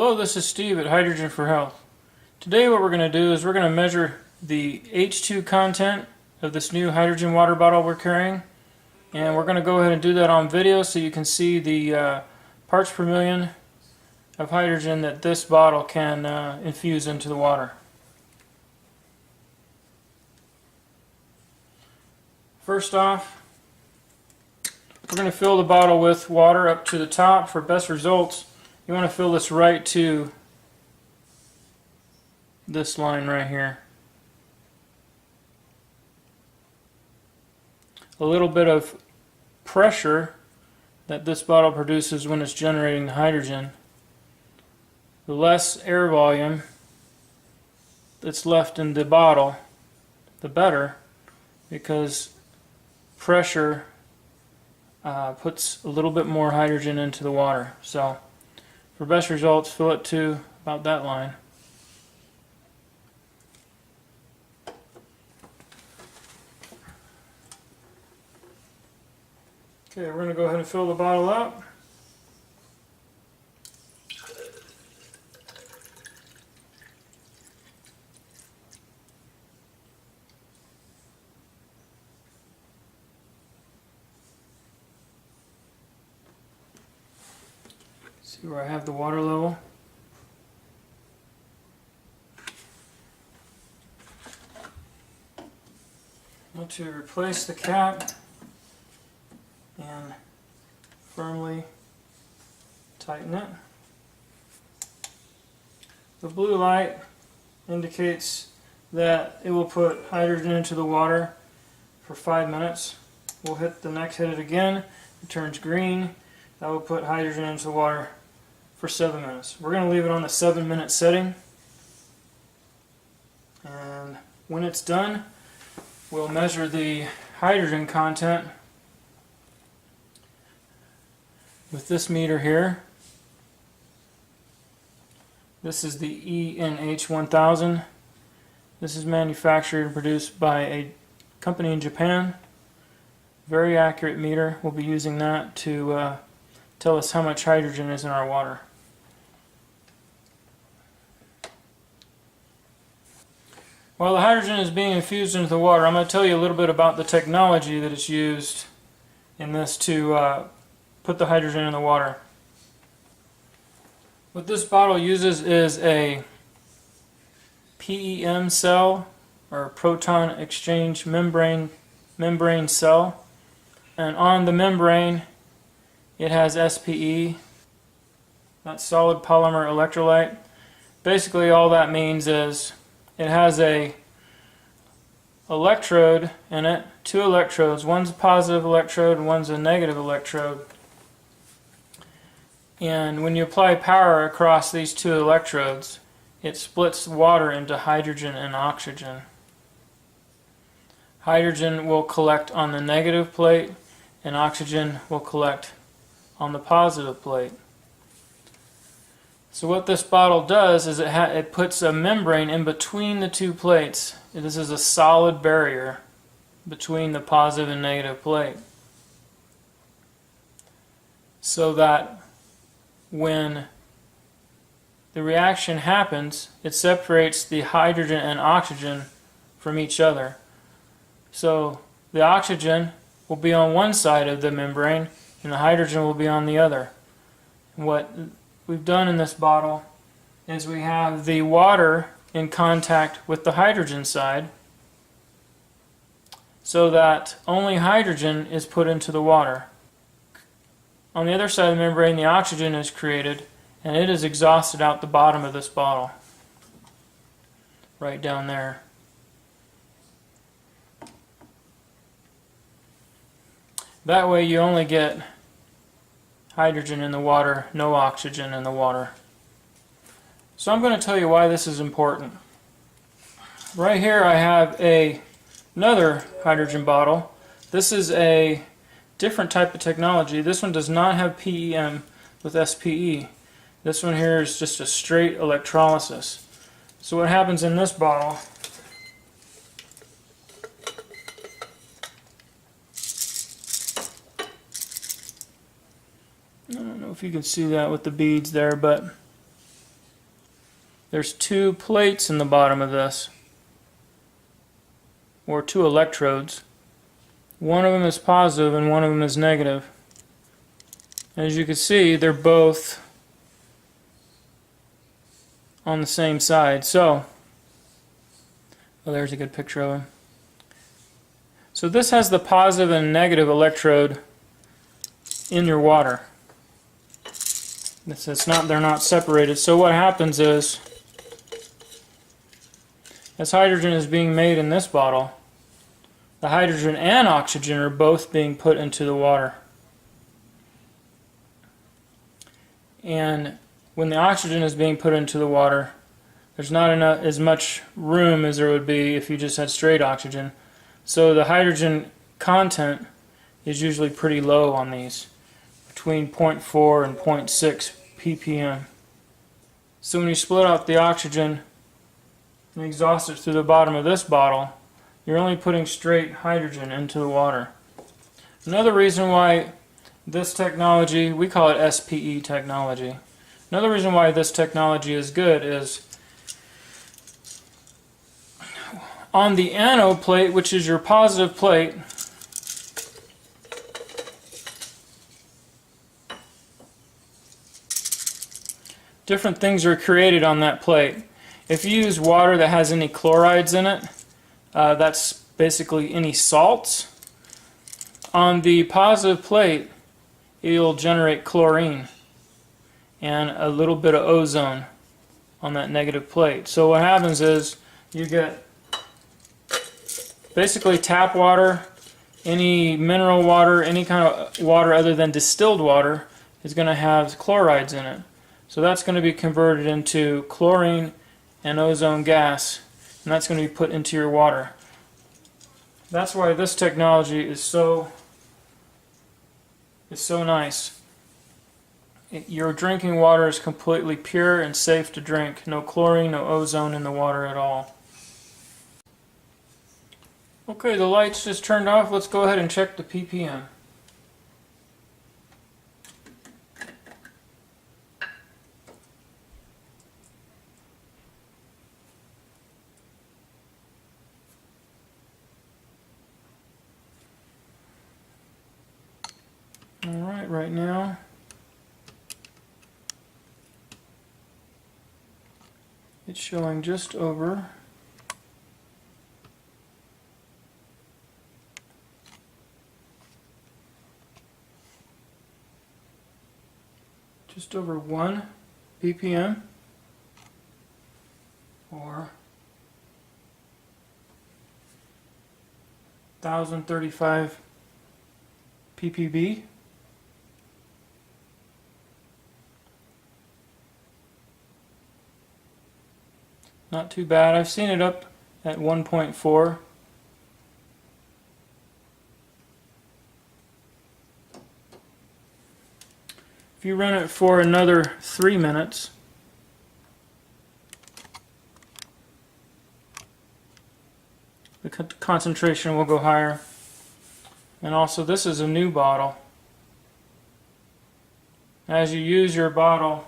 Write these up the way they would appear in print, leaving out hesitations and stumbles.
Hello, this is Steve at Hydrogen for Health. Today what we're going to do is we're going to measure the H2 content of this new hydrogen water bottle we're carrying, and we're going to go ahead and do that on video so you can see the parts per million of hydrogen that this bottle can infuse into the water. First off, we're going to fill the bottle with water up to the top. For best results, you want to fill this right to this line right here. A little bit of pressure that this bottle produces when it's generating the hydrogen, the less air volume that's left in the bottle, the better, because pressure puts a little bit more hydrogen into the water. So for best results, fill it to about that line. Okay, we're going to go ahead and fill the bottle up. See where I have the water level. Now to replace the cap and firmly tighten it. The blue light indicates that it will put hydrogen into the water for 5 minutes. We'll hit it again, it turns green. That will put hydrogen into the water for 7 minutes. We're going to leave it on the 7-minute setting, and when it's done, we'll measure the hydrogen content with this meter here. This is the ENH1000. This is manufactured and produced by a company in Japan. Very accurate meter. We'll be using that to tell us how much hydrogen is in our water. While the hydrogen is being infused into the water, I'm going to tell you a little bit about the technology that is used in this to put the hydrogen in the water. What this bottle uses is a PEM cell, or proton exchange membrane cell, and on the membrane it has SPE, that's solid polymer electrolyte. Basically all that means is it has a electrode in it, 2 electrodes. One's a positive electrode and one's a negative electrode. And when you apply power across these 2 electrodes, it splits water into hydrogen and oxygen. Hydrogen will collect on the negative plate and oxygen will collect on the positive plate. So what this bottle does is it puts a membrane in between the 2 plates. This is a solid barrier between the positive and negative plate, so that when the reaction happens, it separates the hydrogen and oxygen from each other. So the oxygen will be on one side of the membrane and the hydrogen will be on the other. What we've done in this bottle is we have the water in contact with the hydrogen side, so that only hydrogen is put into the water. On the other side of the membrane, the oxygen is created and it is exhausted out the bottom of this bottle, right down there. That way you only get hydrogen in the water, no oxygen in the water. So I'm going to tell you why this is important. Right here I have another hydrogen bottle. This is a different type of technology. This one does not have PEM with SPE. This one here is just a straight electrolysis. So what happens in this bottle I don't know if you can see that with the beads there, but there's two plates in the bottom of this, or two electrodes. One of them is positive and one of them is negative. As you can see, they're both on the same side. So, well, there's a good picture of them. So this has the positive and negative electrode in your water. They're not separated. So what happens is, as hydrogen is being made in this bottle, the hydrogen and oxygen are both being put into the water. And when the oxygen is being put into the water, there's not as much room as there would be if you just had straight oxygen. So the hydrogen content is usually pretty low on these, between 0.4 and 0.6 ppm. So when you split out the oxygen and exhaust it through the bottom of this bottle, you're only putting straight hydrogen into the water. Another reason why this technology, we call it SPE technology. Another reason why this technology is good is on the anode plate, which is your positive plate, different things are created on that plate. If you use water that has any chlorides in it, that's basically any salts. On the positive plate, it'll generate chlorine and a little bit of ozone on that negative plate. So what happens is you get basically tap water, any mineral water, any kind of water other than distilled water is going to have chlorides in it. So that's going to be converted into chlorine and ozone gas, and that's going to be put into your water. That's why this technology is so nice. Your drinking water is completely pure and safe to drink. No chlorine, no ozone in the water at all. Okay, the light's just turned off. Let's go ahead and check the ppm. Alright, right now it's showing just over just over 1 ppm, or 1035 ppb. Not too bad. I've seen it up at 1.4. If you run it for another 3 minutes, the concentration will go higher. And also, this is a new bottle. As you use your bottle,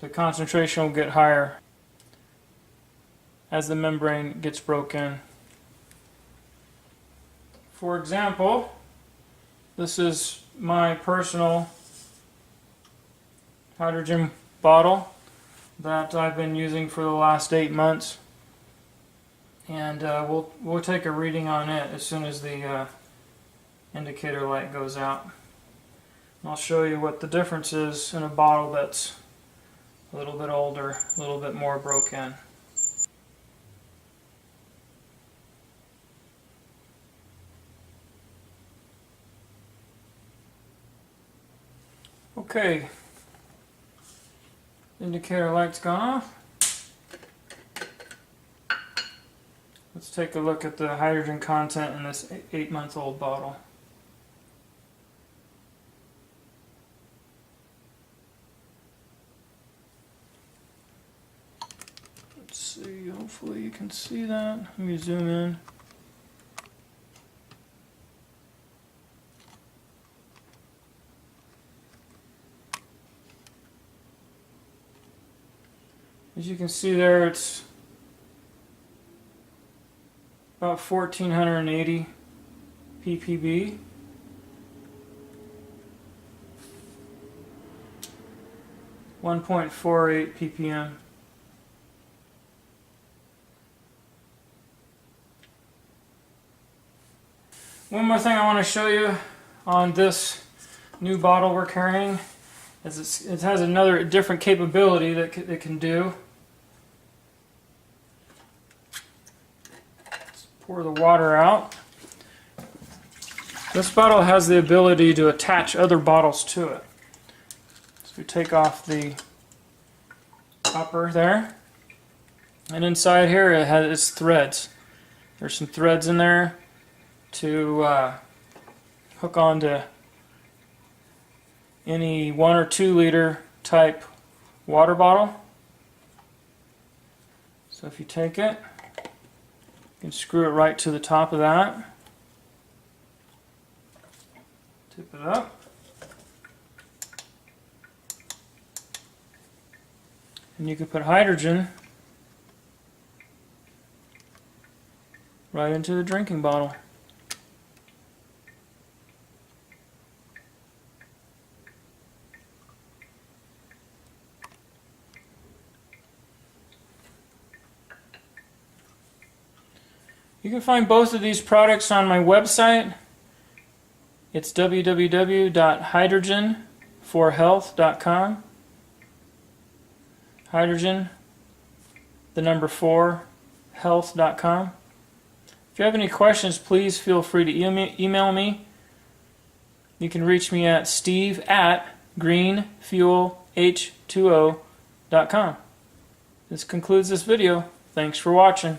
the concentration will get higher as the membrane gets broken. For example, this is my personal hydrogen bottle that I've been using for the last 8 months, and we'll take a reading on it as soon as the indicator light goes out. And I'll show you what the difference is in a bottle that's a little bit older, a little bit more broken. Okay, indicator light's gone off. Let's take a look at the hydrogen content in this 8-month-old bottle. Let's see, hopefully you can see that. Let me zoom in. As you can see there, it's about 1480 ppb. .48 ppm. One more thing I want to show you on this new bottle we're carrying is it has another different capability that it can do. Let's pour the water out. This bottle has the ability to attach other bottles to it. So we take off the upper there, and inside here it has its threads. There's some threads in there to hook onto any 1 or 2 liter type water bottle. So if you take it, you can screw it right to the top of that. Tip it up. And you can put hydrogen right into the drinking bottle. You can find both of these products on my website. It's www.hydrogenforhealth.com. Hydrogen, the number 4, health.com. If you have any questions, please feel free to email me. You can reach me at steve@greenfuelh2o.com. This concludes this video. Thanks for watching.